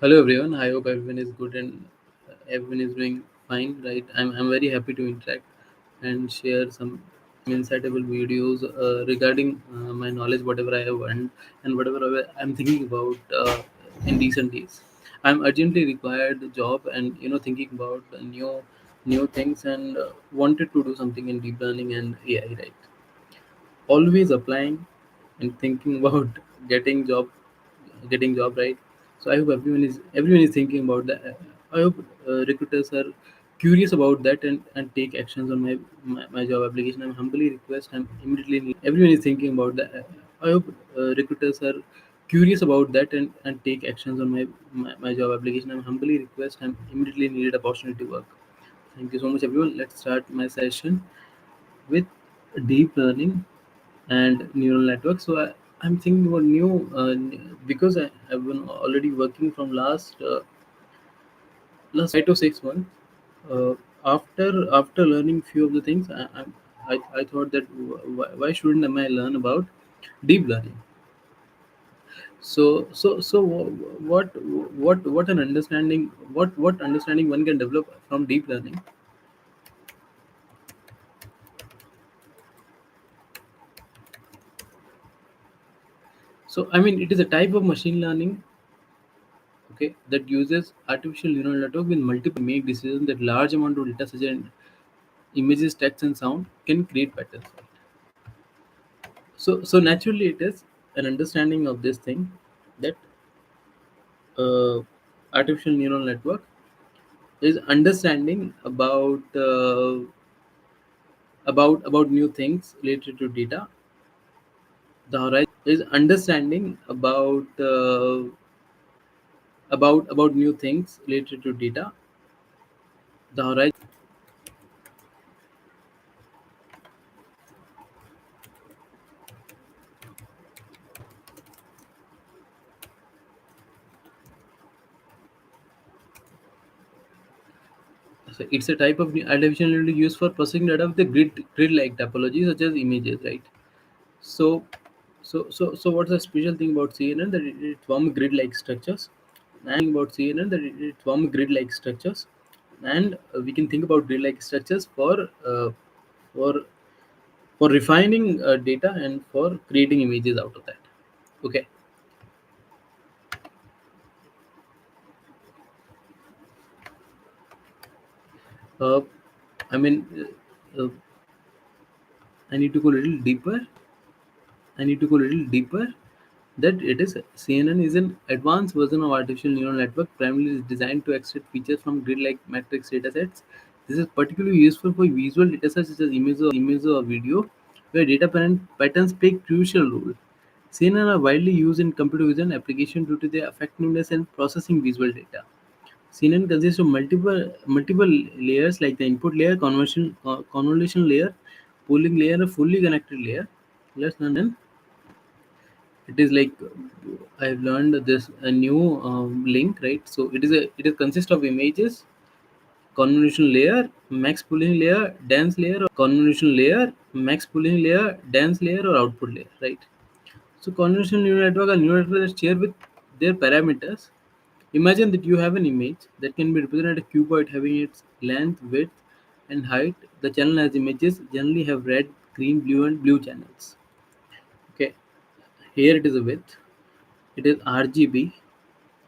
Hello everyone. I hope everyone is good and everyone is doing fine, right? I'm very happy to interact and share some insightful videos regarding my knowledge, whatever I have earned and whatever I'm thinking about in recent days. I'm urgently required a job and thinking about new things and wanted to do something in deep learning and AI, right? Always applying and thinking about getting job getting job, right? So I hope everyone is thinking about that. I hope recruiters are curious about that and take actions on my job application. I'm humbly request I'm immediately everyone is thinking about that. I hope recruiters are curious about that and take actions on my job application. I'm humbly request I'm immediately needed opportunity to work. Thank you so much everyone. Let's start my session with deep learning and neural networks. So I'm thinking about because I've been already working from last 5 to 6 months. Uh, after learning few of the things, I thought that why shouldn't I learn about deep learning? What an understanding what understanding one can develop from deep learning. So I mean it is a type of machine learning, okay, that uses artificial neural network with multiple make decisions that large amount of data such as images, text and sound can create patterns, right? So naturally it is an understanding of this thing that uh, artificial neural network is understanding about new things related to data. The horizon is understanding about new things related to data. The horizon. So it's a type of artificial intelligence used for processing data with the grid-like topology such as images, right? So, so what's the special thing about CNN that it forms grid-like structures? And about CNN that it forms grid-like structures, and we can think about grid-like structures for for refining data and for creating images out of that. Okay. Uh, I mean, I need to go a little deeper. I need to go a little deeper. That it is CNN is an advanced version of artificial neural network, primarily designed to extract features from grid-like matrix datasets. This is particularly useful for visual datasets such as images or video, where patterns play a crucial role. CNN are widely used in computer vision applications due to their effectiveness in processing visual data. CNN consists of multiple layers like the input layer, convolution layer, pooling layer, a fully connected layer. Let's learn then. It is like I've learned this a new link, right? So it is consists of images, convolution layer, max pooling layer, dense layer, or convolution layer, max pooling layer, dense layer, or output layer, right? So convolutional neural network are neural networks that share with their parameters. Imagine that you have an image that can be represented as a cuboid having its length, width, and height. The channel has images generally have red, green, blue, and blue channels. Okay, here it is a width, it is RGB,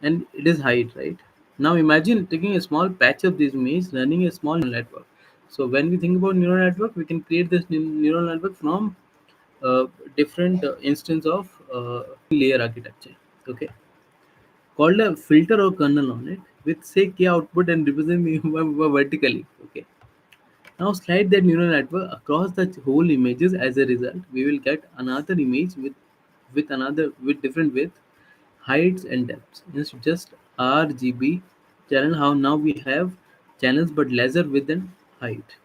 and it is height, right? Now imagine taking a small patch of this image, running a small neural network. So when we think about neural network, we can create this neural network from different instance of layer architecture. Okay, called a filter or kernel on it with say k output and representing vertically. Okay. Now slide that neural network across the whole images. As a result, we will get another image with different width, heights and depths. It's just RGB channel. How now we have channels but lesser width and height.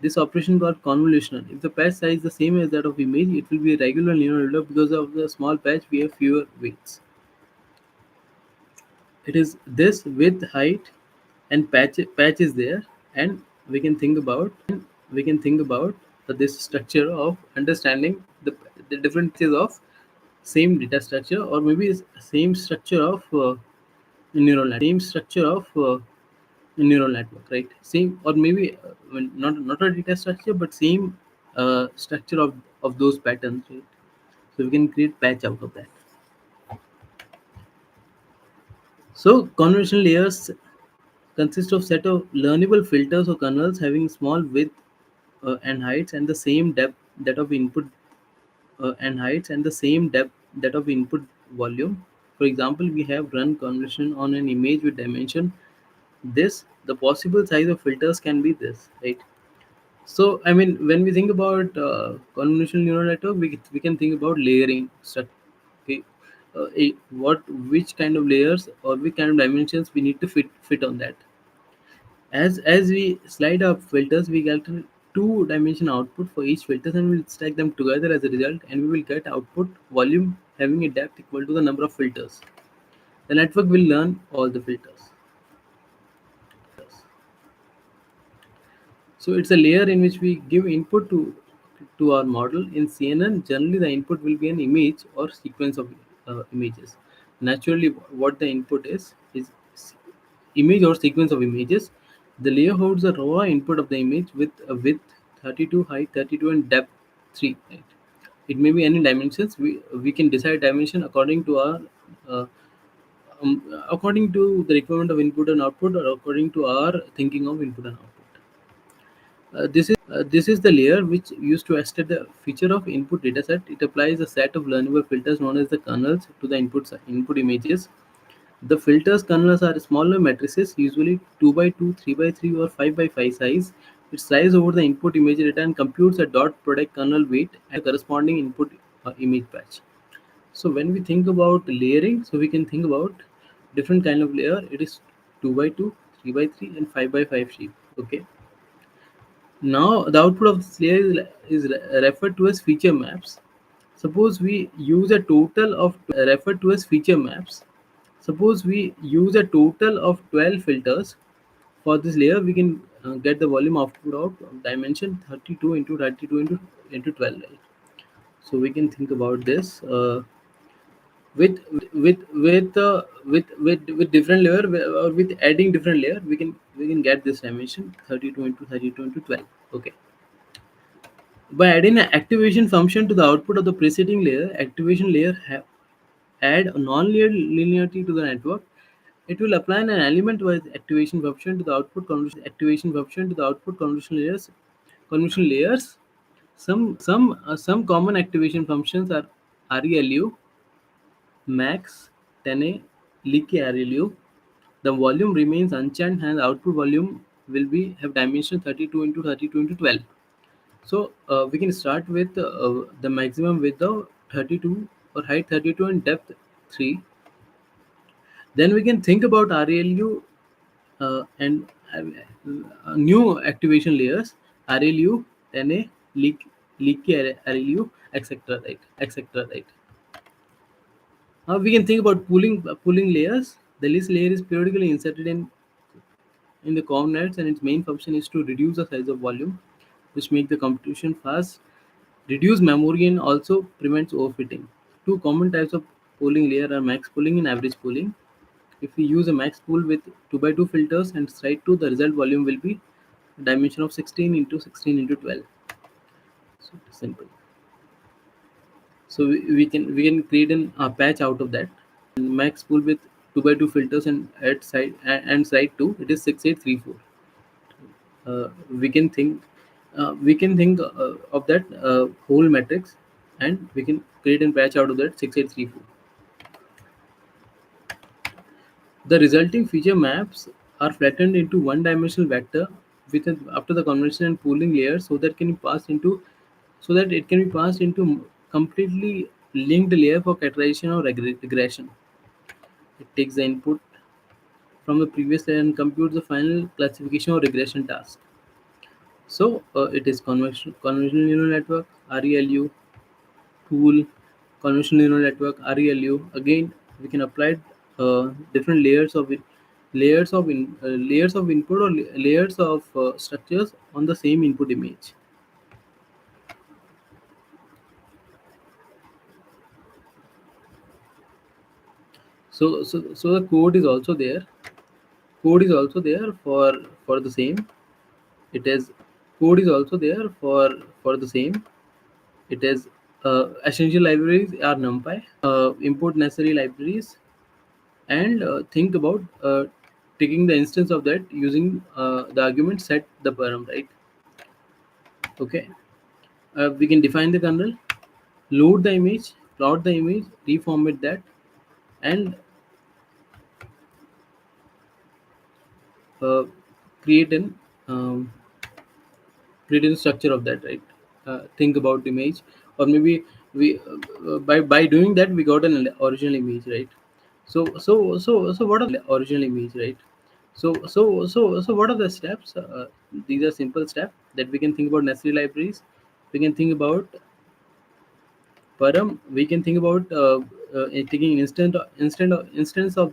This operation called convolutional. If the patch size is the same as that of image, it will be a regular neural network. Because of the small patch, we have fewer weights. It is this width, height, and patch is there, and we can think about this structure of understanding the differences of same data structure, or maybe same structure of same structure of neural network, right? Same, or maybe not a data structure, but same structure of those patterns, right? So we can create patch out of that. So convolutional layers consist of set of learnable filters or kernels having small width and heights and the same depth that of input and heights and the same depth that of input volume. For example, we have run convolution on an image with dimension this. The possible size of filters can be this, right? So, I mean, when we think about convolutional neural network, we can think about layering. Okay, which kind of layers or which kind of dimensions we need to fit on that. As we slide up filters, we get a two-dimension output for each filters, and we'll stack them together as a result, and we will get output volume having a depth equal to the number of filters. The network will learn all the filters. So it's a layer in which we give input to our model. In CNN, generally the input will be an image or sequence of images. Naturally, what the input is image or sequence of images. The layer holds the raw input of the image with a width 32, height 32, and depth 3. Right? It may be any dimensions. We can decide dimension according to our uh, according to the requirement of input and output, or according to our thinking of input and output. This is the layer which used to extract the feature of input dataset. It applies a set of learnable filters known as the kernels to the input images. The filters kernels are smaller matrices, usually 2 by 2, 3 by 3, or 5 by 5 size. It slices over the input image data and computes a dot product kernel weight and corresponding input image patch. So when we think about layering, so we can think about different kind of layer. It is 2 by 2, 3 by 3, and 5 by 5 shape. Okay. Now the output of this layer is referred to as feature maps. Suppose we use a total of referred to as feature maps. Suppose we use a total of 12 filters for this layer. We can get the volume output of dimension 32 into 32 into 12. Right? So we can think about this with different layer, or with adding different layer. We can get this dimension 32 into 32 into 12. Okay. By adding an activation function to the output of the preceding layer, activation layer add a non-linearity to the network. It will apply an element-wise activation function to the output convolution layers. Convolution layers. Some common activation functions are ReLU, max, 10A, leaky ReLU. The volume remains unchanged, and the output volume will be have dimension 32 into 32 into 12. So we can start with the maximum width of 32 or height 32 and depth 3. Then we can think about RLU and new activation layers, RLU, NA, leaky RLU, etc. Right, etc. Right. We can think about pooling layers. The list layer is periodically inserted in the COM nets, and its main function is to reduce the size of volume, which make the computation fast, reduce memory, and also prevents overfitting. Two common types of pooling layer are max pooling and average pooling. If we use a max pool with 2 by 2 filters and straight 2, the result volume will be a dimension of 16 into 16 into 12. So it's simple. So we can create a patch out of that. And max pool with 2 by 2 filters and at side and side 2, it is 6834. We can think of that whole matrix, and we can create a patch out of that 6834. The resulting feature maps are flattened into one-dimensional vector after the convention and pooling layer, so that it can be passed into completely linked layer for categorization or regression. It takes the input from the previous layer and computes the final classification or regression task. So it is convolutional neural network (ReLU), pool, convolutional neural network (ReLU). Again, we can apply different layers of input, or layers of structures on the same input image. So the code is also there. Code is also there for the same. It is code is also there for the same. It is essential libraries are NumPy. Import necessary libraries and think about taking the instance of that using the argument set the param, right? Okay. We can define the kernel, load the image, plot the image, reformat that, and uh, create an um, create a structure of that, right? Think about the image, or maybe we by doing that we got an original image, right? So what are the original image, right? So what are the steps? These are simple steps that we can think about necessary libraries. We can think about param. We can think about taking instance of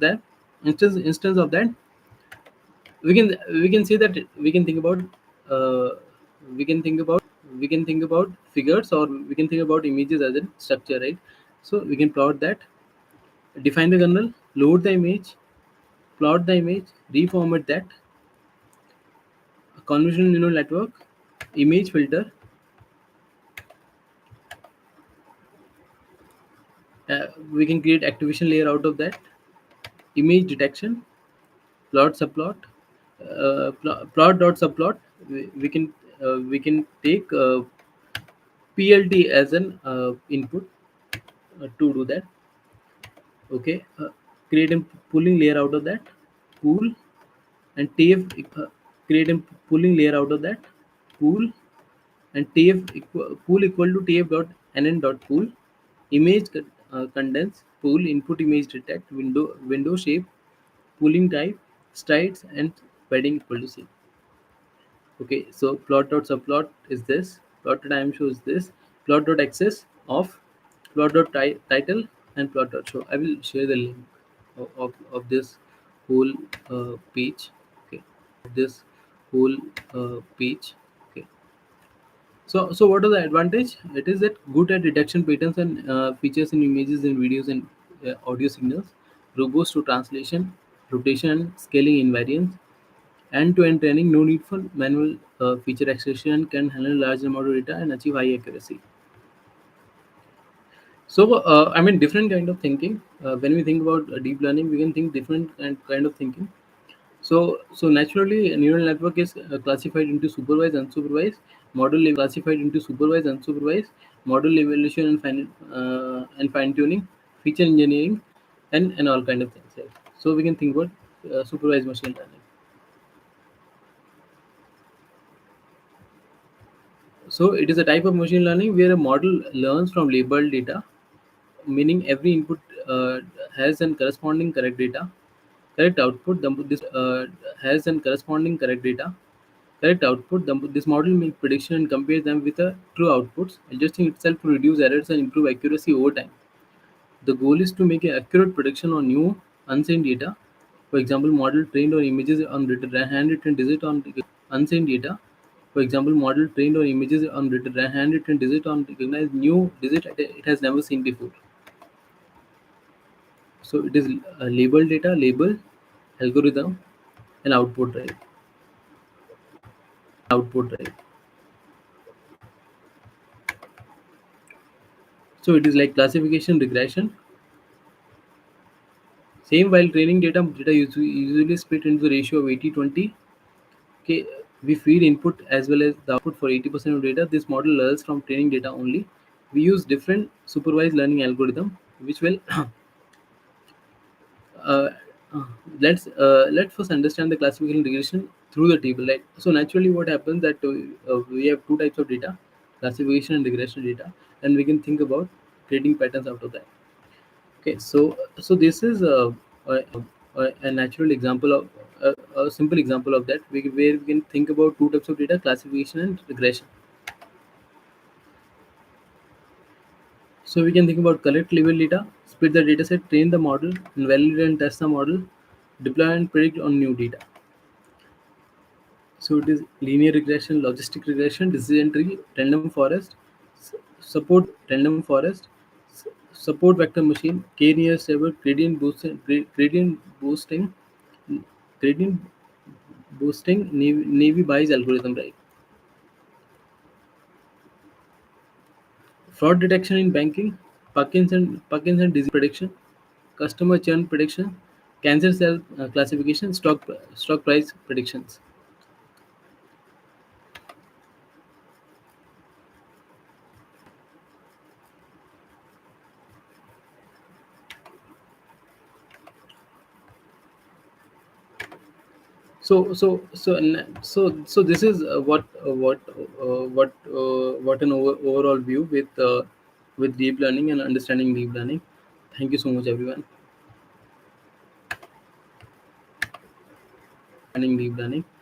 that instance of that. We can say that we can think about uh, we can think about we can think about figures, or we can think about images as a structure, right? So we can plot that, define the kernel, load the image, plot the image, reformat that, convolutional neural network, image filter. We can create activation layer out of that, image detection, plot subplot, plot dot subplot. We can take PLT as an input to do that. Okay. Create a pooling layer out of that, pool, and TF. Create a pooling layer out of that, pool, and pool equal to TF dot NN dot pool. Image condense pool, input image detect, window shape, pooling type, strides, and padding equal to C. Okay, so plot dot subplot is this, plot dot IM show is this, plot dot access of, plot dot title, and plot dot show. I will share the link of this whole page. Okay, this whole page. Okay, so what are the advantage? It is that good at detection patterns and features in images and videos and audio signals, robust to translation, rotation, scaling invariance, end-to-end training, no need for manual feature extraction, can handle large amount of data and achieve high accuracy. So, I mean, different kind of thinking. When we think about deep learning, we can think different kind of thinking. So naturally, a neural network is classified into supervised, unsupervised, model evaluation and fine tuning, feature engineering, and all kind of things. Right? So we can think about supervised machine learning. So it is a type of machine learning where a model learns from labeled data, meaning every input has an corresponding correct data, correct output. This has an corresponding correct data, correct output. This model makes prediction and compares them with the true outputs, adjusting itself to reduce errors and improve accuracy over time. The goal is to make an accurate prediction on new unseen data. For example, model trained on images on handwritten digit on unseen data. For example, model trained on images on handwritten digit on recognize new digit it has never seen before. So it is label data, label, algorithm, and output, right? Output, right? So it is like classification, regression. Same while training data usually split into the ratio of 80-20. Okay, we feed input as well as the output for 80% of data. This model learns from training data only. We use different supervised learning algorithm, which will uh, uh, let's first understand the classification regression through the table. Right. So naturally, what happens that we have two types of data: classification and regression data, and we can think about creating patterns out of that. Okay, so this is a natural example of a simple example of that, where we can think about two types of data: classification and regression. So we can think about collect label data, split the dataset, train the model, and validate and test the model, deploy and predict on new data. So it is linear regression, logistic regression, decision tree, random forest, support random forest, Support vector machine, K near stable, gradient boosting, gradient boosting Navy Bayes algorithm, right? Fraud detection in banking, Parkinson disease prediction, customer churn prediction, cancer cell classification, stock price predictions. So this is what an overall view with deep learning and understanding deep learning. Thank you so much, everyone. Understanding deep learning.